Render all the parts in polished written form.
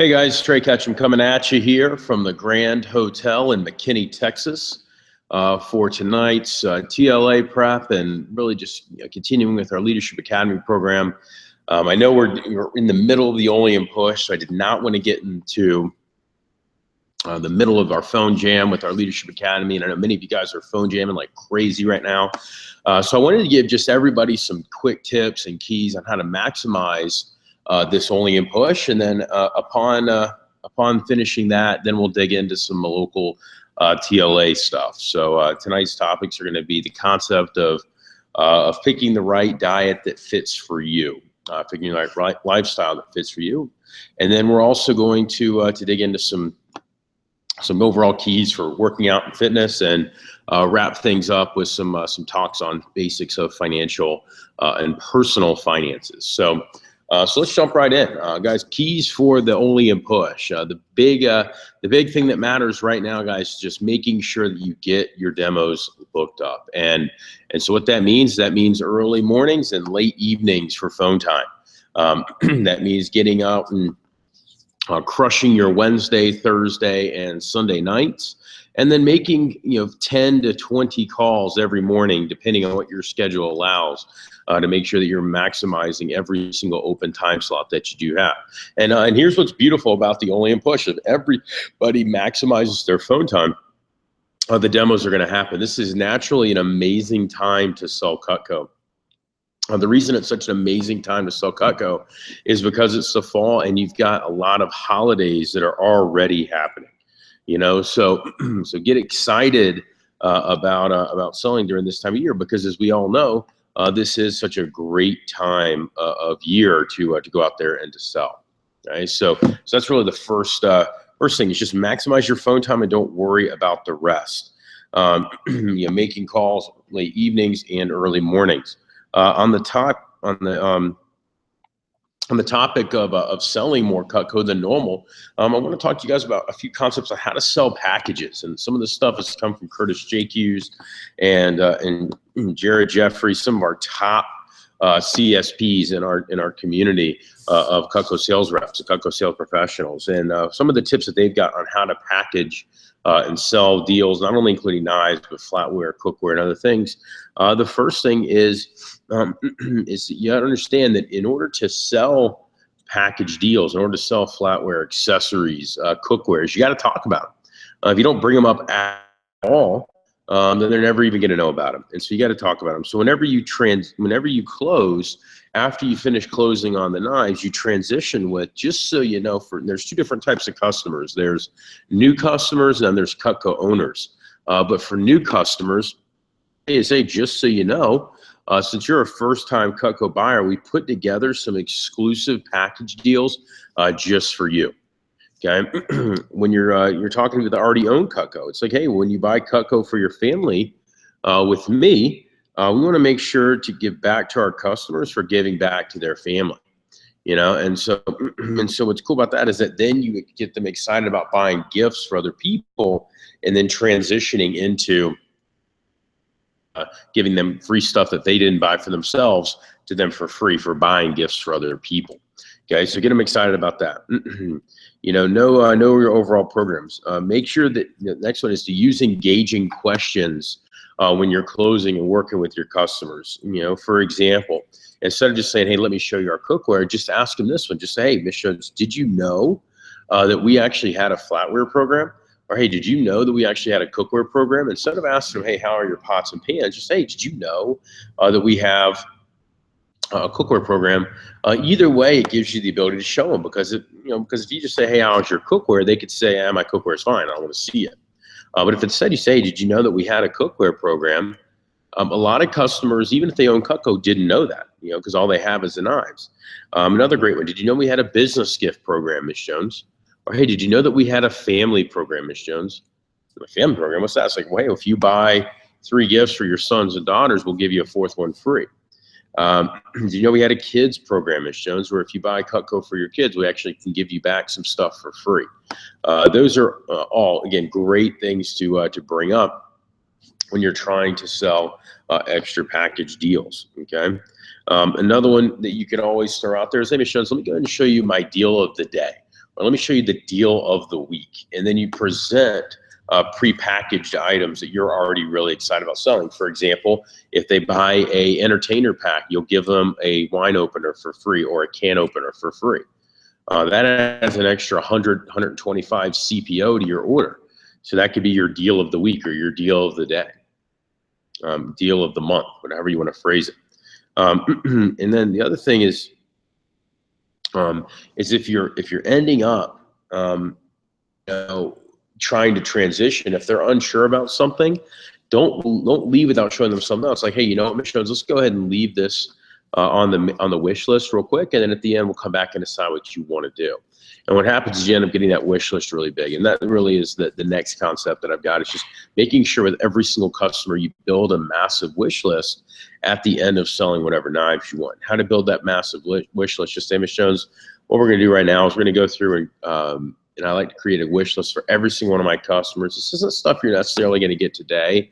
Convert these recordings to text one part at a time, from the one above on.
Hey guys, Trey Ketchum coming at you here from the Grand Hotel in McKinney, Texas, for tonight's TLA prep and really just continuing with our Leadership Academy program. I know we're in the middle of the Oleum push, so I did not want to get into the middle of our phone jam with our Leadership Academy, and I know many of you guys are phone jamming like crazy right now. So I wanted to give just everybody some quick tips and keys on how to maximize this Oleum push, and then upon finishing that, then we'll dig into some local TLA stuff. So tonight's topics are going to be the concept of picking the right diet that fits for you, picking the right lifestyle that fits for you, and then we're also going to dig into some overall keys for working out and fitness, and wrap things up with some talks on basics of financial and personal finances. So let's jump right in, guys. Keys for the Oleum push. The big thing that matters right now, guys, is just making sure that you get your demos booked up. And so what that means early mornings and late evenings for phone time. That means getting out and crushing your Wednesday, Thursday, and Sunday nights, and then making 10 to 20 calls every morning, depending on what your schedule allows, to make sure that you're maximizing every single open time slot that you do have. And here's what's beautiful about the Oleum push: if everybody maximizes their phone time, the demos are going to happen. This is naturally an amazing time to sell Cutco. The reason it's such an amazing time to sell Cutco is because it's the fall and you've got a lot of holidays that are already happening. So get excited about selling during this time of year, because as we all know, this is such a great time of year to go out there and to sell. Right? So that's really the first thing is just maximize your phone time and don't worry about the rest. Making calls late evenings and early mornings. On the topic of selling more Cutco than normal, I want to talk to you guys about a few concepts on how to sell packages, and some of this stuff has come from Curtis JQs and Jared Jeffrey, some of our top CSPs in our community of Cutco sales reps, Cutco sales professionals, and some of the tips that they've got on how to package and sell deals, not only including knives, but flatware, cookware, and other things. The first thing is you got to understand that in order to sell package deals, in order to sell flatware, accessories, cookwares, you got to talk about them. If you don't bring them up at all, then they're never even going to know about them. And so you got to talk about them. So whenever you close, after you finish closing on the knives, you transition with, just so you know, there's two different types of customers. There's new customers and then there's Cutco owners. But for new customers, say, just so you know, since you're a first-time Cutco buyer, we put together some exclusive package deals just for you. Okay, when you're talking to the already owned Cutco, it's like, hey, when you buy Cutco for your family with me, we want to make sure to give back to our customers for giving back to their family. And so what's cool about that is that then you get them excited about buying gifts for other people, and then transitioning into giving them free stuff that they didn't buy for themselves to them for free for buying gifts for other people. Okay, so get them excited about that. Know your overall programs. Make sure that the next one is to use engaging questions when you're closing and working with your customers. For example, instead of just saying, hey, let me show you our cookware, just ask them this one. Just say, hey, Ms. Jones, did you know that we actually had a flatware program? Or, hey, did you know that we actually had a cookware program? Instead of asking them, hey, how are your pots and pans? Just say, hey, did you know that we have a cookware program? Either way, it gives you the ability to show them, because if you just say, hey, how's your cookware? They could say, my cookware is fine. I don't want to see it. But if instead you say, hey, did you know that we had a cookware program? A lot of customers, even if they own Cutco, didn't know that, because all they have is the knives. Another great one. Did you know we had a business gift program, Ms. Jones? Or, hey, did you know that we had a family program, Ms. Jones? A family program? What's that? It's like, well, hey, if you buy 3 gifts for your sons and daughters, we'll give you a 4th one free. Did you know we had a kids program, Ms. Jones, where if you buy Cutco for your kids, we actually can give you back some stuff for free. Those are all, again, great things to bring up when you're trying to sell extra package deals. Okay. Another one that you can always throw out there is, hey, Ms. Jones, let me go ahead and show you my deal of the day. or let me show you the deal of the week. And then you present prepackaged items that you're already really excited about selling. For example, if they buy a entertainer pack, you'll give them a wine opener for free or a can opener for free. That adds an extra 100, 125 CPO to your order. So that could be your deal of the week or your deal of the day, deal of the month, whatever you want to phrase it. And then the other thing is if you're ending up, you know, trying to transition, if they're unsure about something, don't leave without showing them something else. Like, hey, you know what, Ms. Jones, let's go ahead and leave this on the wish list real quick, and then at the end we'll come back and decide what you want to do. And what happens is you end up getting that wish list really big, and that really is the next concept that I've got. It's just making sure with every single customer you build a massive wish list at the end of selling whatever knives you want. How to build that massive wish list? Just say, Ms. Jones, what we're going to do right now is we're going to go through and I like to create a wish list for every single one of my customers. This isn't stuff you're necessarily going to get today,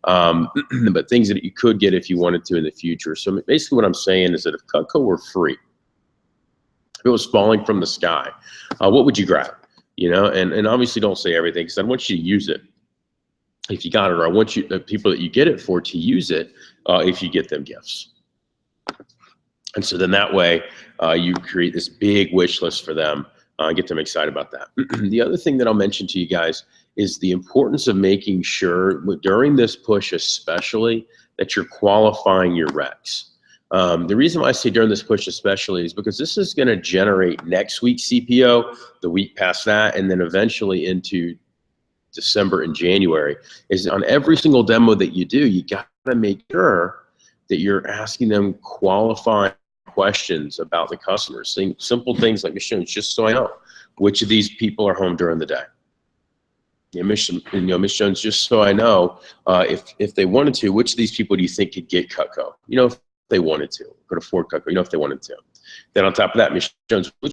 but things that you could get if you wanted to in the future. So basically what I'm saying is that if Cutco were free, if it was falling from the sky, what would you grab? You know, and obviously don't say everything, because I want you to use it if you got it, or I want you, the people that you get it for, to use it if you get them gifts. And so then that way you create this big wish list for them, get them excited about that. The other thing that I'll mention to you guys is the importance of making sure during this push especially that you're qualifying your recs. The reason why I say during this push especially is because this is going to generate next week's CPO, the week past that, and then eventually into December and January. Is on every single demo that you do, you got to make sure that you're asking them qualifying questions about the customers. Simple things like, Ms. Jones, just so I know, which of these people are home during the day? Yeah, Ms. Jones, just so I know, if they wanted to, which of these people do you think could get Cutco? You know, if they wanted to, could afford Cutco, you know, if they wanted to. Then on top of that, Ms. Jones, which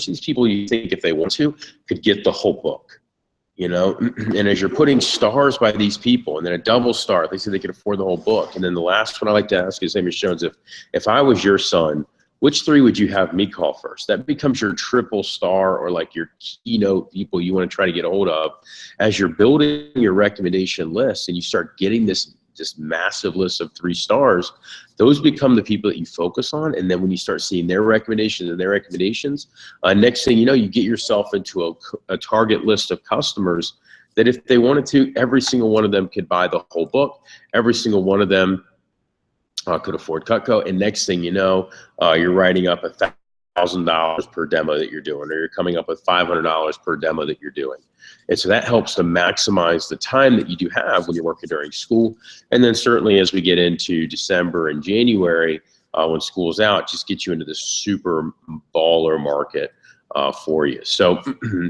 these people you think, if they want to, could get the whole book, you know? And as you're putting stars by these people, and then a double star, they say they can afford the whole book. And then the last one I like to ask is, Amy Jones, if I was your son, which three would you have me call first? That becomes your triple star, or like your keynote people you want to try to get a hold of. As you're building your recommendation list and you start getting this massive list of 3 stars, those become the people that you focus on. And then when you start seeing their recommendations and their recommendations, next thing you know, you get yourself into a target list of customers that if they wanted to, every single one of them could buy the whole book. Every single one of them could afford Cutco. And next thing you know, you're writing up $1,000 per demo that you're doing, or you're coming up with $500 per demo that you're doing. And so that helps to maximize the time that you do have when you're working during school. And then certainly as we get into December and January, when school's out, just get you into this super baller market for you. So,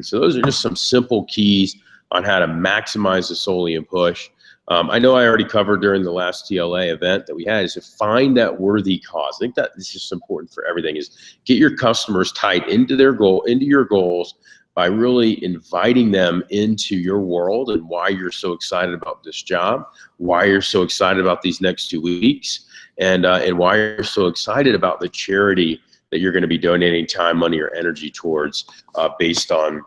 so those are just some simple keys on how to maximize the Solium push. I know I already covered during the last TLA event that we had is to find that worthy cause. I think that is just important for everything, is get your customers tied into their goal, into your goals, by really inviting them into your world and why you're so excited about this job, why you're so excited about these next 2 weeks, and why you're so excited about the charity that you're going to be donating time, money, or energy towards based on.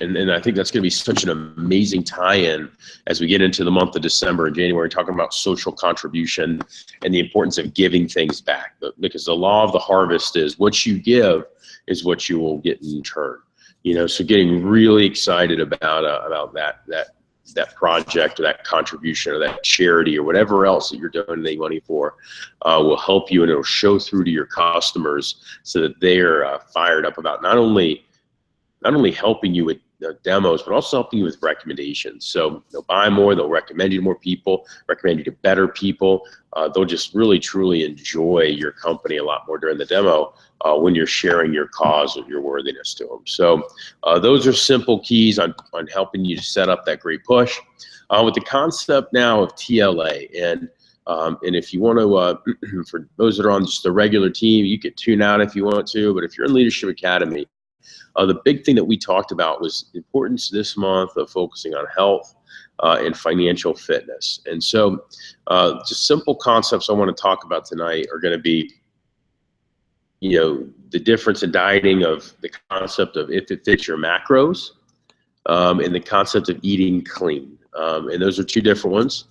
And I think that's going to be such an amazing tie-in as we get into the month of December and January, talking about social contribution and the importance of giving things back. Because the law of the harvest is what you give is what you will get in return. You know, so getting really excited about that project or that contribution or that charity or whatever else that you're donating money for will help you, and it'll show through to your customers so that they're fired up about not only helping you with demos, but also helping you with recommendations. So they'll buy more, they'll recommend you to more people, recommend you to better people. They'll just really, truly enjoy your company a lot more during the demo when you're sharing your cause and your worthiness to them. So those are simple keys on helping you to set up that great push. With the concept now of TLA, and if you want to, for those that are on just the regular team, you could tune out if you want to, but if you're in Leadership Academy, the big thing that we talked about was the importance this month of focusing on health and financial fitness. And so just simple concepts I want to talk about tonight are going to be, you know, the difference in dieting, of the concept of if it fits your macros, and the concept of eating clean. And those are 2 different ones.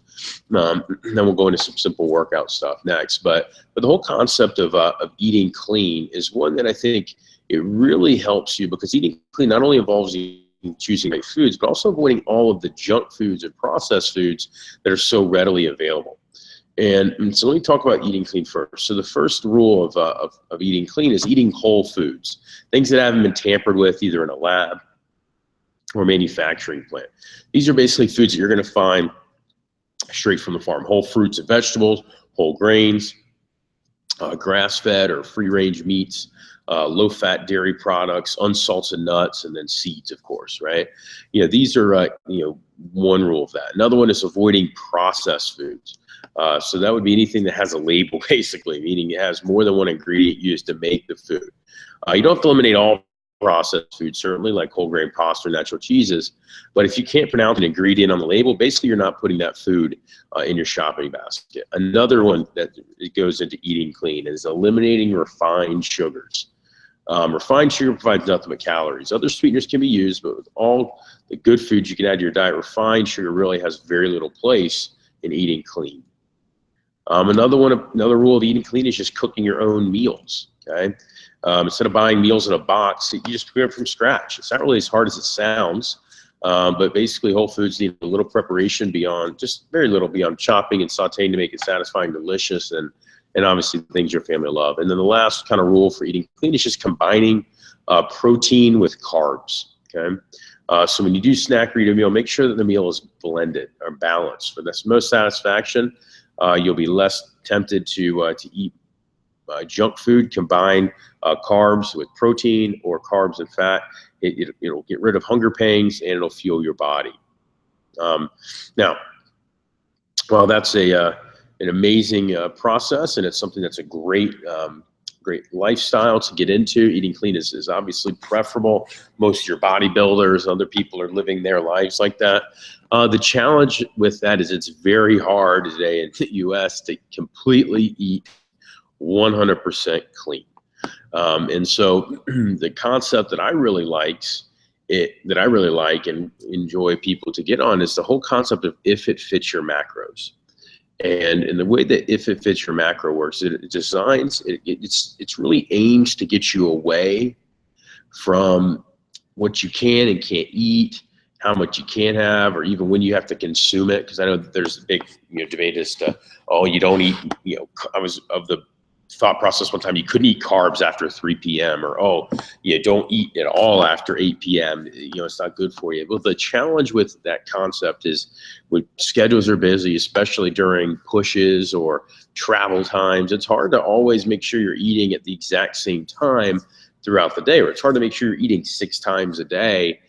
Then we'll go into some simple workout stuff next. But the whole concept of eating clean is one that I think it really helps you, because eating clean not only involves you choosing right foods, but also avoiding all of the junk foods and processed foods that are so readily available. And so let me talk about eating clean first. So the first rule of eating clean is eating whole foods, things that haven't been tampered with either in a lab or manufacturing plant. These are basically foods that you're going to find straight from the farm: whole fruits and vegetables, whole grains, grass-fed or free-range meats, low-fat dairy products, unsalted nuts, and then seeds, of course, right? You know, these are, one rule of that. Another one is avoiding processed foods. So that would be anything that has a label, basically, meaning it has more than one ingredient used to make the food. You don't have to eliminate all processed foods, certainly, like whole grain pasta or natural cheeses. But if you can't pronounce an ingredient on the label, basically you're not putting that food in your shopping basket. Another one that goes into eating clean is eliminating refined sugars. Refined sugar provides nothing but calories. Other sweeteners can be used, but with all the good foods you can add to your diet, refined sugar really has very little place in eating clean. Another rule of eating clean is just cooking your own meals. Okay, instead of buying meals in a box, you just prepare from scratch. It's not really as hard as it sounds, but basically Whole Foods need a little preparation beyond, just very little beyond chopping and sauteing to make it satisfying, delicious, and obviously things your family love. And then the last kind of rule for eating clean is just combining protein with carbs. Okay, so when you do snack or eat a meal, make sure that the meal is blended or balanced. For this most satisfaction, you'll be less tempted to eat junk food. Combine carbs with protein or carbs and fat. It'll get rid of hunger pangs and it'll fuel your body. Now, while that's an amazing process, and it's something that's a great great lifestyle to get into. Eating clean is obviously preferable. Most of your bodybuilders, other people are living their lives like that. The challenge with that is it's very hard today in the US to completely eat 100% clean. And so the concept that I really like and enjoy people to get on is the whole concept of if it fits your macros. And in the way that if it fits your macro works, it's really aims to get you away from what you can and can't eat, how much you can have, or even when you have to consume it. Because I know that there's a big debate as to, oh, you don't eat, I was of the thought process one time you couldn't eat carbs after 3 p.m. or, oh, you don't eat at all after 8 p.m. It's not good for you. Well, the challenge with that concept is when schedules are busy, especially during pushes or travel times, it's hard to always make sure you're eating at the exact same time throughout the day, or it's hard to make sure you're eating 6 times a day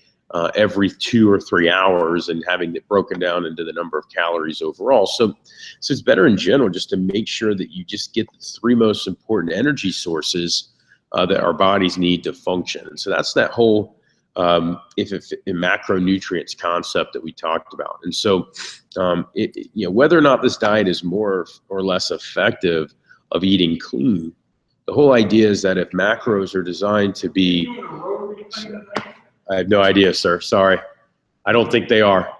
every 2 or 3 hours and having it broken down into the number of calories overall. So it's better in general just to make sure that you just get the 3 most important energy sources that our bodies need to function. And so that's that whole macronutrients concept that we talked about. And so whether or not this diet is more or less effective of eating clean, the whole idea is that if macros are designed to be, I have no idea, sir. Sorry. I don't think they are.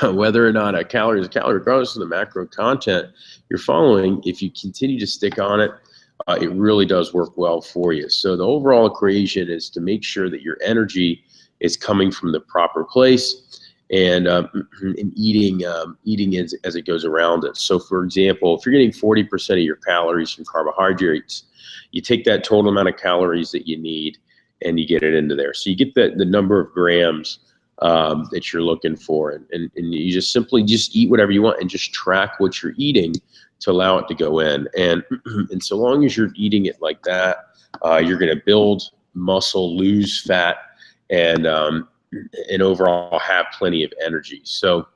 Whether or not a calorie is a calorie, regardless of the macro content you're following, if you continue to stick on it, it really does work well for you. So the overall equation is to make sure that your energy is coming from the proper place and eating as it goes around it. So for example, if you're getting 40% of your calories from carbohydrates, you take that total amount of calories that you need and you get it into there. So you get the number of grams that you're looking for, and you just simply eat whatever you want and just track what you're eating to allow it to go in. And so long as you're eating it like that, you're going to build muscle, lose fat, and overall have plenty of energy. So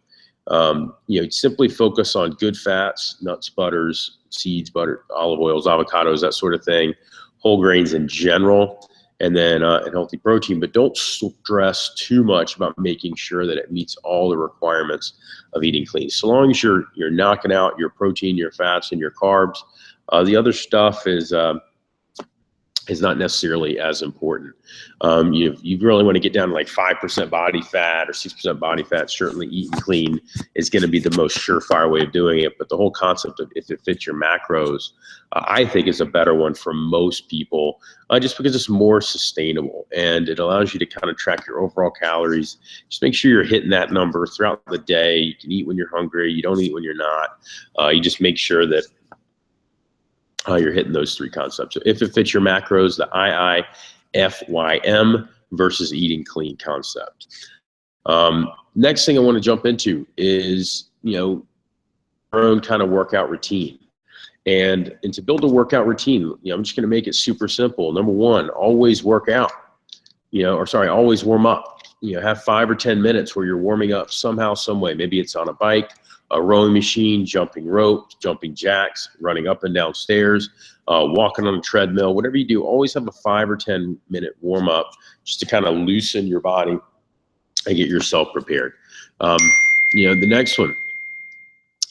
simply focus on good fats, nuts, butters, seeds, butter, olive oils, avocados, that sort of thing, whole grains in general, and then and healthy protein. But don't stress too much about making sure that it meets all the requirements of eating clean. So long as you're knocking out your protein, your fats, and your carbs, the other stuff is not necessarily as important. You really want to get down to like 5% body fat or 6% body fat. Certainly eating clean is going to be the most surefire way of doing it. But the whole concept of if it fits your macros, I think is a better one for most people, just because it's more sustainable and it allows you to kind of track your overall calories. Just make sure you're hitting that number throughout the day. You can eat when you're hungry. You don't eat when you're not. You just make sure that you're hitting those 3 concepts. So if it fits your macros, the IIFYM versus eating clean concept. Next thing I want to jump into is, your own kind of workout routine. And to build a workout routine, I'm just going to make it super simple. Number 1, always work out, always warm up. Have 5 or 10 minutes where you're warming up somehow, some way. Maybe it's on a bike, a rowing machine, jumping rope, jumping jacks, running up and down stairs, walking on a treadmill, whatever you do, always have a 5 or 10 minute warm up just to kind of loosen your body and get yourself prepared. The next one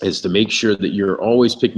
is to make sure that you're always picking